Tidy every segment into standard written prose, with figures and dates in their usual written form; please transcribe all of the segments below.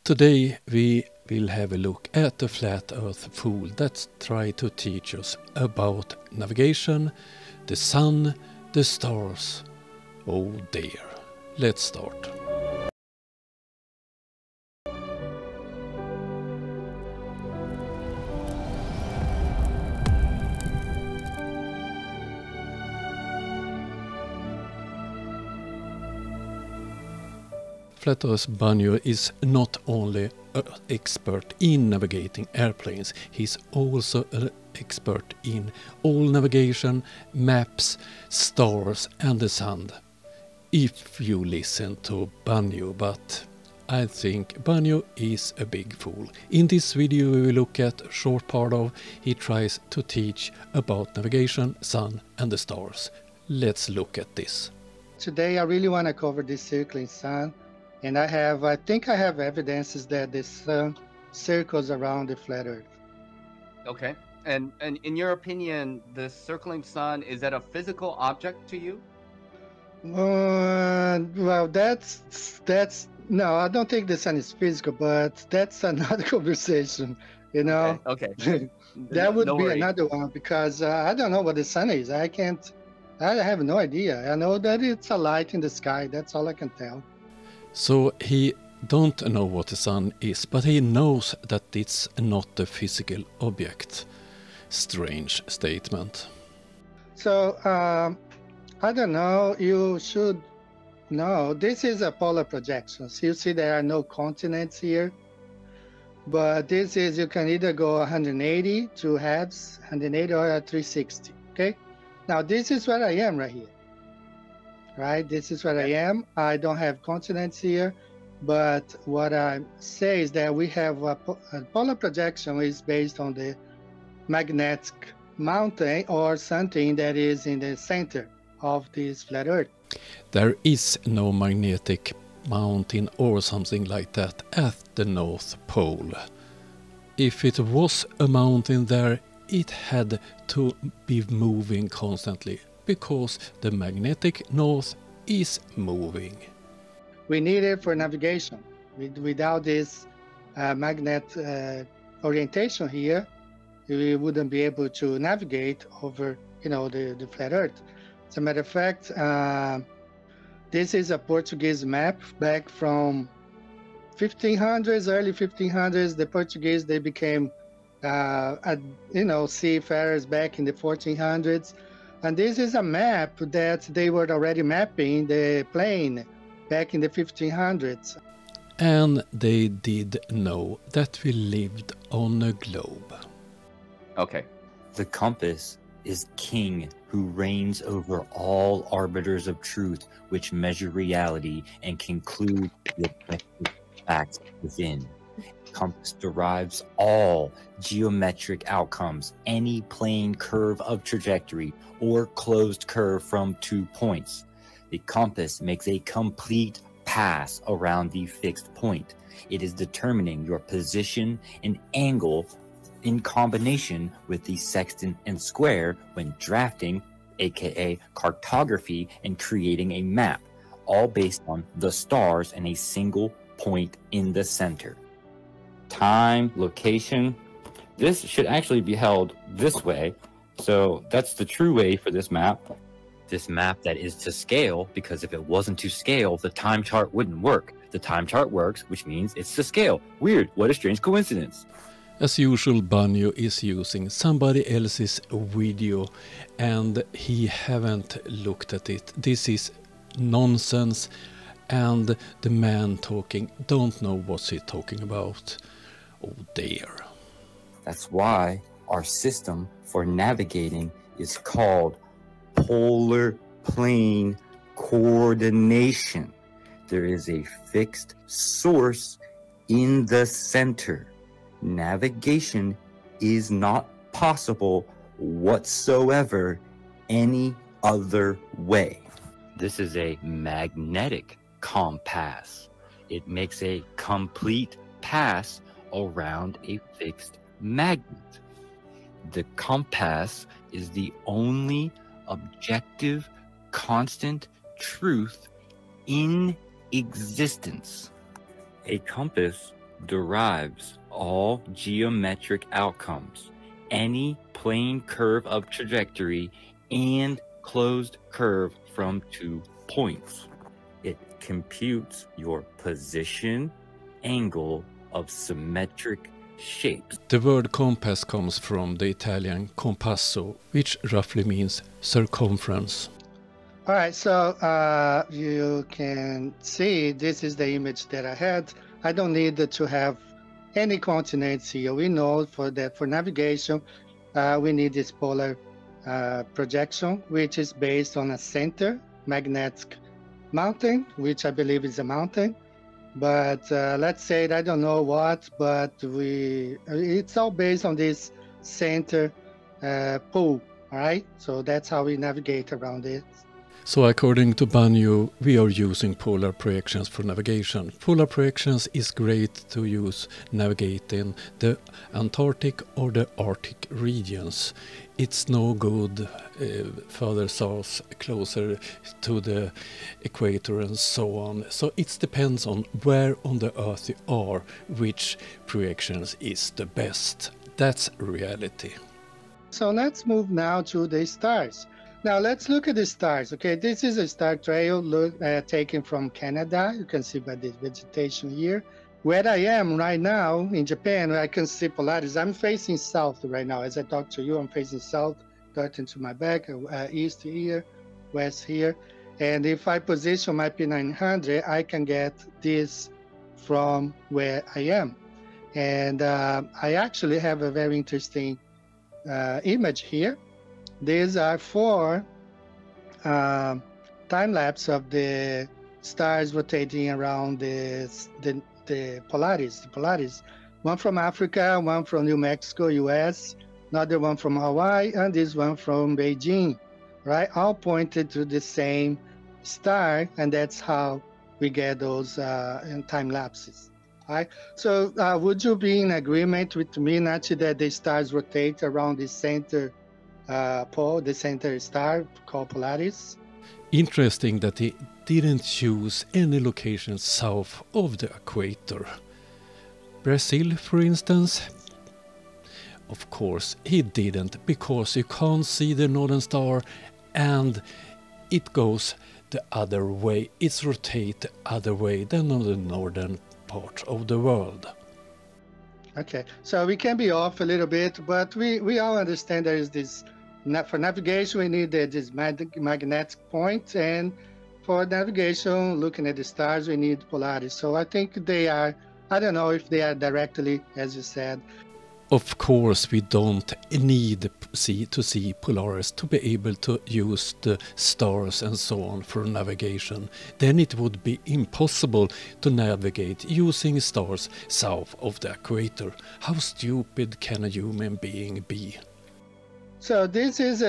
Today we will have a look at the flat earth fool that tries to teach us about navigation, the sun, the stars. Oh dear, let's start. Flat Earth Banjo is not only an expert in navigating airplanes, he's also an expert in all navigation, maps, stars and the sun. If you listen to Banjo, but I think Banjo is a big fool. In this video we will look at a short part of he tries to teach about navigation, sun and the stars. Let's look at this. Today I really want to cover this circling sun. And I think I have evidences that the sun circles around the flat Earth. Okay. And in your opinion, the circling sun, is that a physical object to you? Well, no, I don't think the sun is physical, but that's another conversation, you know? Okay. That would be another one because I don't know what the sun is. I have no idea. I know that it's a light in the sky. That's all I can tell. So he don't know what the sun is, but he knows that it's not a physical object. Strange statement. So, I don't know, you should know, this is a polar projection. So you see there are no continents here, but this is, you can either go 180 to halves, 180 or 360, okay? Now this is where I am right here. Right, this is where I am. I don't have continents here, but what I say is that we have a polar projection is based on the magnetic mountain or something that is in the center of this flat Earth. There is no magnetic mountain or something like that at the North Pole. If it was a mountain there, it had to be moving constantly, because the magnetic north is moving. We need it for navigation. Without this magnet orientation here, we wouldn't be able to navigate over, the flat Earth. As a matter of fact, this is a Portuguese map back from 1500s, early 1500s. The Portuguese, they became, seafarers back in the 1400s. And this is a map that they were already mapping the plane back in the 1500s. And they did know that we lived on a globe. Okay. The compass is king who reigns over all arbiters of truth, which measure reality and conclude the objective facts within. Compass derives all geometric outcomes, any plane curve of trajectory or closed curve from 2 points. The compass makes a complete pass around the fixed point. It is determining your position and angle in combination with the sextant and square when drafting, aka cartography, and creating a map, all based on the stars and a single point in the center. Time, location, this should actually be held this way, so that's the true way for this map. This map that is to scale, because if it wasn't to scale, the time chart wouldn't work. The time chart works, which means it's to scale. Weird, what a strange coincidence. As usual, Banjo is using somebody else's video and he haven't looked at it. This is nonsense, and the man talking don't know what he's talking about. Oh dear. That's why our system for navigating is called polar plane coordination. There is a fixed source in the center. Navigation is not possible whatsoever any other way. This is a magnetic compass. It makes a complete pass around a fixed magnet. The compass is the only objective, constant truth in existence. A compass derives all geometric outcomes, any plane curve of trajectory, and closed curve from 2 points. It computes your position, angle of symmetric shapes. The word compass comes from the Italian compasso, which roughly means circumference. All right, so you can see this is the image that I had. I don't need to have any continents here. We know for navigation, we need this polar projection, which is based on a center magnetic mountain, which I believe is a mountain. But let's say I don't know what, but it's all based on this center pole, all right? So that's how we navigate around it. So according to Banyu, we are using polar projections for navigation. Polar projections is great to use navigating the Antarctic or the Arctic regions. It's no good further south, closer to the equator and so on. So it depends on where on the Earth you are, which projections is the best. That's reality. So let's move now to the stars. Now let's look at the stars. Okay, this is a star trail taken from Canada. You can see by the vegetation here. Where I am right now in Japan, I can see Polaris. I'm facing south right now. As I talk to you, I'm facing south, darting to my back, east here, west here. And if I position my P900, I can get this from where I am. And I actually have a very interesting image here. These are 4 time lapse of the stars rotating around the Polaris. One from Africa, one from New Mexico, US, another one from Hawaii, and this one from Beijing, right? All pointed to the same star, and that's how we get those time lapses. Right? So would you be in agreement with me, Nachi, that the stars rotate around the center pole, the center star called Polaris? Interesting that he didn't choose any location south of the equator. Brazil, for instance? Of course he didn't, because you can't see the northern star and it goes the other way. It's rotate the other way than on the northern part of the world. Okay, so we can be off a little bit, but we all understand there is this, for navigation we need this magnetic point, and for navigation, looking at the stars, we need Polaris. So I think they are, I don't know if they are directly, as you said. Of course we don't need to see Polaris to be able to use the stars and so on for navigation. Then it would be impossible to navigate using stars south of the equator. How stupid can a human being be? So this is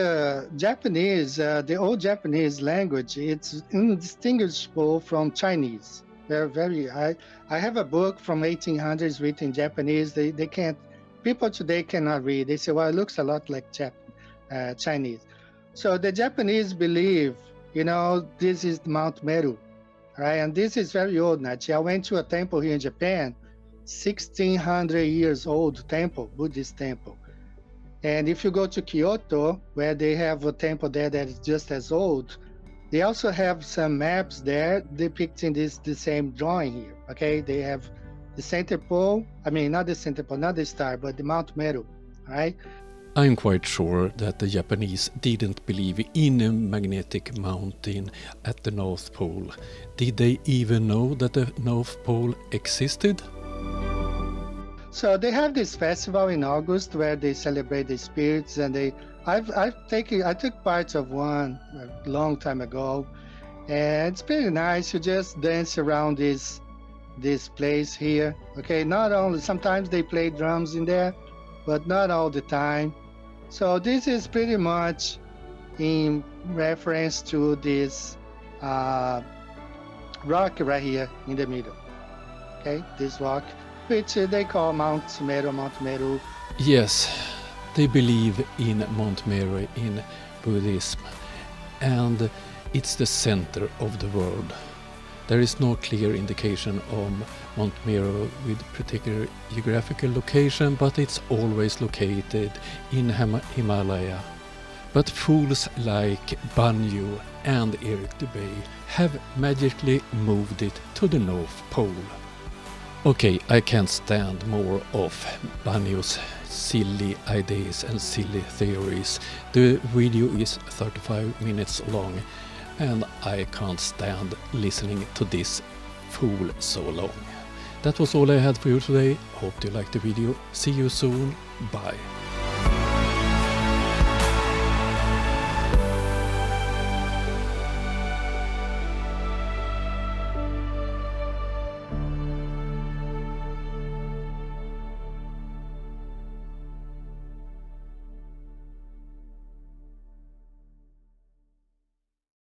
Japanese, the old Japanese language. It's indistinguishable from Chinese. They're very, I have a book from 1800s written in Japanese. They can't, people today cannot read. They say, well, it looks a lot like Chinese. So the Japanese believe, you know, this is Mount Meru, right? And this is very old, Nachi. I went to a temple here in Japan, 1600 years old temple, Buddhist temple. And if you go to Kyoto, where they have a temple there that is just as old, they also have some maps there depicting the same drawing here, okay? They have the center pole, I mean, not the center pole, not the star, but the Mount Meru, right? I'm quite sure that the Japanese didn't believe in a magnetic mountain at the North Pole. Did they even know that the North Pole existed? So they have this festival in August where they celebrate the spirits, and I took part of one a long time ago, and it's pretty nice. You just dance around this place here. Okay, not only, sometimes they play drums in there, but not all the time. So this is pretty much in reference to this rock right here in the middle. Okay, this rock, which they call Mount Meru. Yes, they believe in Mount Meru in Buddhism, and it's the center of the world. There is no clear indication of Mount Meru with particular geographical location, but it's always located in Himalaya. But fools like Banyu and Eric Dubay have magically moved it to the North Pole. Okay, I can't stand more of Banyu's silly ideas and silly theories. The video is 35 minutes long and I can't stand listening to this fool so long. That was all I had for you today. Hope you liked the video. See you soon. Bye.